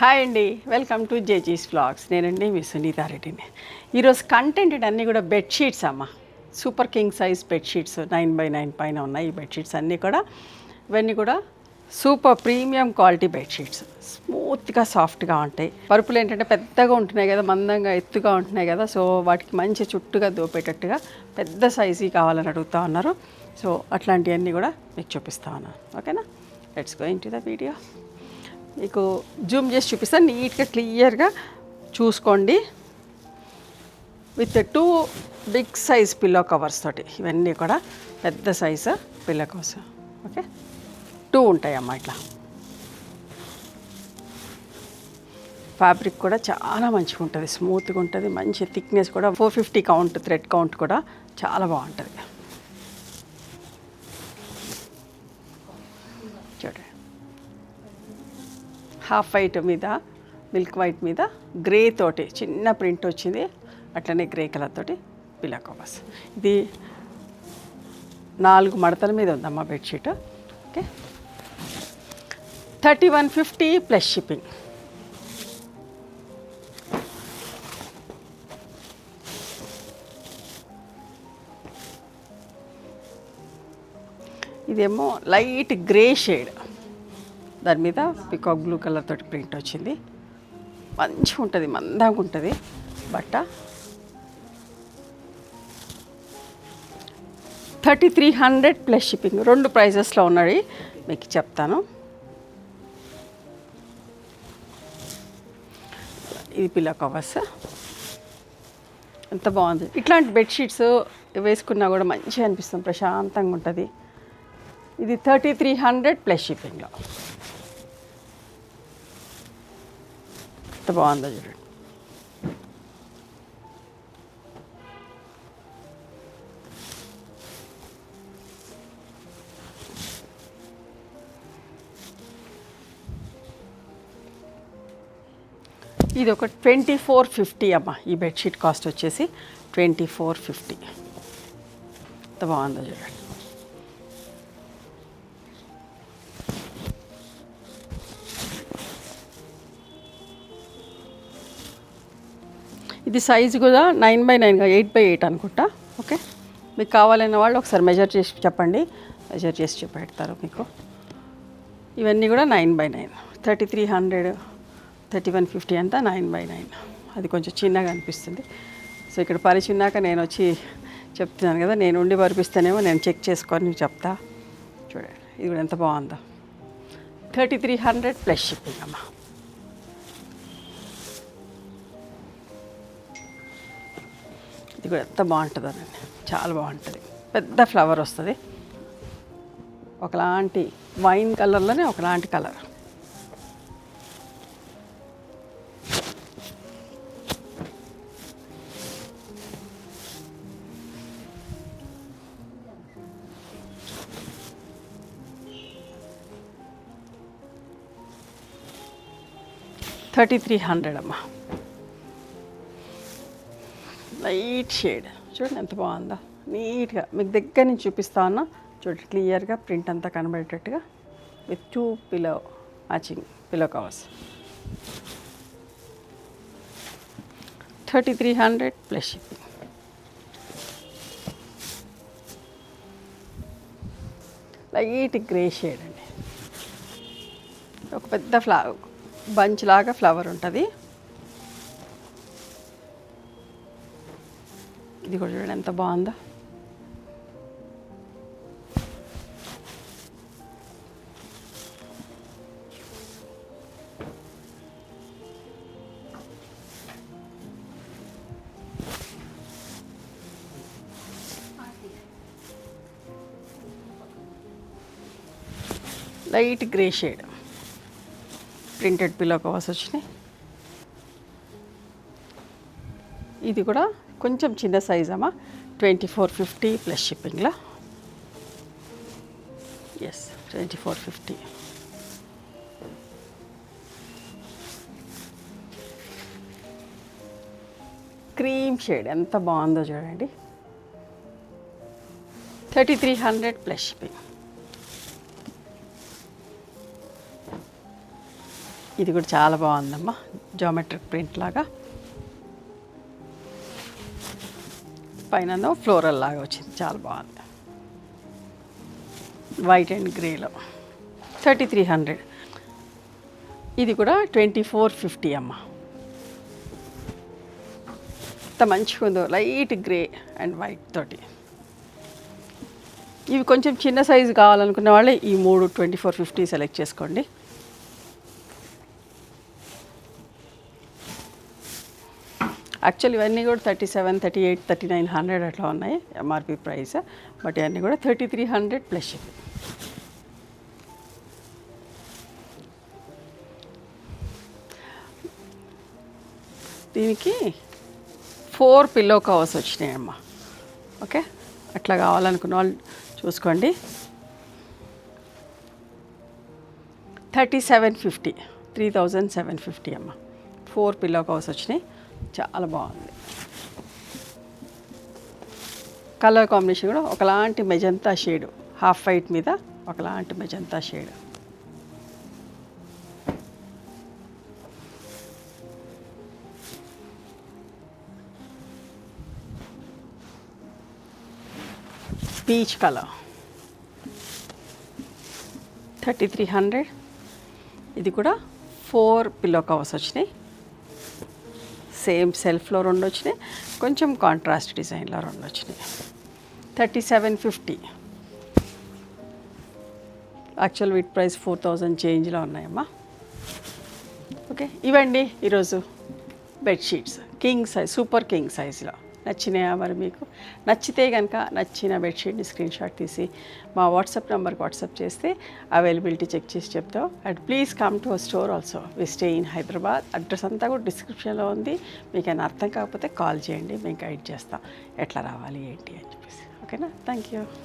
Hi అండి, welcome to జేజీస్ vlogs. నేనండి మీ సునీతా రెడ్డిని. ఈరోజు కంటెంట్ అన్నీ కూడా బెడ్షీట్స్ అమ్మ. Super king size bedsheets 9x9 పైన ఉన్నాయి. ఈ బెడ్షీట్స్ అన్నీ కూడా ఇవన్నీ కూడా సూపర్ ప్రీమియం క్వాలిటీ బెడ్షీట్స్. స్మూత్గా సాఫ్ట్గా ఉంటాయి. పరుపులు ఏంటంటే పెద్దగా ఉంటున్నాయి కదా, మందంగా ఎత్తుగా ఉంటున్నాయి కదా, సో వాటికి మంచి చుట్టుగా దోపేటట్టుగా పెద్ద సైజీ కావాలని అడుగుతూ ఉన్నారు. సో అట్లాంటివన్నీ కూడా మీకు చూపిస్తా ఉన్నాను. ఓకేనా, let's go into the video. మీకు జూమ్ చేసి చూపిస్తాను, నీట్గా క్లియర్గా చూసుకోండి. With 2 big size pillow covers తోటి ఇవన్నీ కూడా పెద్ద సైజు పిల్లో కవర్స్. ఓకే, 2 ఉంటాయమ్మా. ఇట్లా ఫ్యాబ్రిక్ కూడా చాలా మంచిగా ఉంటుంది, స్మూత్గా ఉంటుంది, మంచి థిక్నెస్ కూడా 450 కౌంట్, థ్రెడ్ కౌంట్ కూడా చాలా బాగుంటుంది. చూడండి, హాఫ్ వైట్ మీద మిల్క్ వైట్ మీద గ్రే తోటి చిన్న ప్రింట్ వచ్చింది, అట్లనే గ్రే కలర్ తోటి పిల్లో కవర్స్. ఇది 4 మడతల మీద ఉందమ్మా బెడ్షీట్. Okay, 3150 plus shipping. ఇదేమో లైట్ గ్రే షేడ్, దాని మీద పికాక్ బ్లూ కలర్ తోటి ప్రింట్ వచ్చింది. మంచిగా ఉంటుంది, మందంగా ఉంటుంది బట్ట. 3300 ప్లస్ షిప్పింగ్. 2 ప్రైజెస్లో ఉన్నాయి, మీకు చెప్తాను. ఇది పిల్లో కవర్స్ ఎంత బాగుంది. ఇట్లాంటి బెడ్షీట్స్ వేసుకున్నా కూడా మంచిగా అనిపిస్తుంది, ప్రశాంతంగా ఉంటుంది. ఇది 3300 ప్లస్ షిప్పింగ్లో. ఎంత బాగుందో చూడండి. ఇది ఒక 2450 అమ్మా. ఈ బెడ్షీట్ కాస్ట్ వచ్చేసి 2450. ఎంత బాగుందో చూడండి. ఇది సైజు కూడా 9x9 8x8 అనుకుంటా. ఓకే, మీకు కావాలన్న వాళ్ళు ఒకసారి మెజర్ చేసి చెప్పండి, మెజర్ చేసి చూపెడతారు మీకు. ఇవన్నీ కూడా 9x9. 3300, 3150 అంతా 9x9. అది కొంచెం చిన్నగా అనిపిస్తుంది. సో ఇక్కడ పరిచిన్నాక నేను వచ్చి చెప్తున్నాను కదా, నేను ఉండి పరిపిస్తానేమో, నేను చెక్ చేసుకొని చెప్తా. చూడండి, ఇది కూడా ఎంత బాగుందో. 3300 ప్లస్ షిప్పింగ్ అమ్మా. ఇది కూడా ఎంత బాగుంటుందండి, చాలా బాగుంటుంది. పెద్ద ఫ్లవర్ వస్తుంది, ఒకలాంటి వైన్ కలర్లోనే ఒకలాంటి కలర్. $3300 అమ్మా. లైట్ షేడ్ చూడండి ఎంత బాగుందో. నీట్గా మీకు దగ్గర నుంచి చూపిస్తా ఉన్నా చూడండి, క్లియర్గా ప్రింట్ అంతా కనబడేటట్టుగా with 2 pillow matching pillow covers. 3300 plus shipping. Light grey shade అండి. ఒక పెద్ద బంచ్ లాగా ఫ్లవర్ ఉంటుంది. ఇది కూడా చూడండి ఎంత బాగుందో. Light grey shade printed pillow covers వచ్చినాయి. ఇది కూడా కొంచెం చిన్న సైజ్ అమ్మా. 2450 ప్లస్ షిప్పింగ్లో. ఎస్, 2450. క్రీమ్ షేడ్ ఎంత బాగుందో చూడండి. 3300 ప్లస్ షిప్పింగ్. ఇది కూడా చాలా బాగుందమ్మా, జామెట్రిక్ ప్రింట్ లాగా, పైన ఫ్లోరల్ లాగా వచ్చింది, చాలా బాగుంది. వైట్ అండ్ గ్రేలో 3300. ఇది కూడా 2450 అమ్మ. ఎంత మంచిగా ఉందో, లైట్ గ్రే అండ్ వైట్ తోటి. ఇవి కొంచెం చిన్న సైజు కావాలనుకున్న వాళ్ళే ఈ 3 2450 సెలెక్ట్ చేసుకోండి. యాక్చువల్లీ ఇవన్నీ కూడా 37, 38, 3900 అట్లా ఉన్నాయి ఎంఆర్పి ప్రైస్. బట్ ఇవన్నీ కూడా 3300 ప్లస్ షిప్పింగ్. దీనికి 4 పిల్లో కవర్స్ వచ్చినాయమ్మా. ఓకే, అట్లా కావాలనుకున్న వాళ్ళు చూసుకోండి. 3750, 3750 అమ్మ. 4 పిల్లో కవర్స్ వచ్చినాయి, చాలా బాగుంది. కలర్ కాంబినేషన్ కూడా ఒకలాంటి మెజంతా షేడు, హాఫ్ వైట్ మీద ఒకలాంటి మెజంతా షేడ్. Peach colour 3300. ఇది కూడా 4 పిల్లో కవర్స్ వచ్చినాయి. సేమ్ సెల్ఫ్లో 2 వచ్చినాయి, కొంచెం కాంట్రాస్ట్ డిజైన్లో 2 వచ్చినాయి. 3750. యాక్చువల్ వీట్ ప్రైస్ 4000 చేంజ్లో ఉన్నాయమ్మా. ఓకే, ఇవండి ఈరోజు bedsheets, king size, super king సైజ్లో. నచ్చినాయా మరి మీకు? నచ్చితే కనుక నచ్చిన బెడ్షీట్ని స్క్రీన్ షాట్ తీసి మా వాట్సాప్ నెంబర్కి వాట్సాప్ చేస్తే అవైలబిలిటీ చెక్ చేసి చెప్తాం. And please come to our store also. We stay in Hyderabad. Address అంతా కూడా డిస్క్రిప్షన్లో ఉంది. మీకు ఏమైనా అర్థం కాకపోతే కాల్ చేయండి, మేము గైడ్ చేస్తాం ఎట్లా రావాలి ఏంటి అని చెప్పేసి. ఓకేనా? Thank you.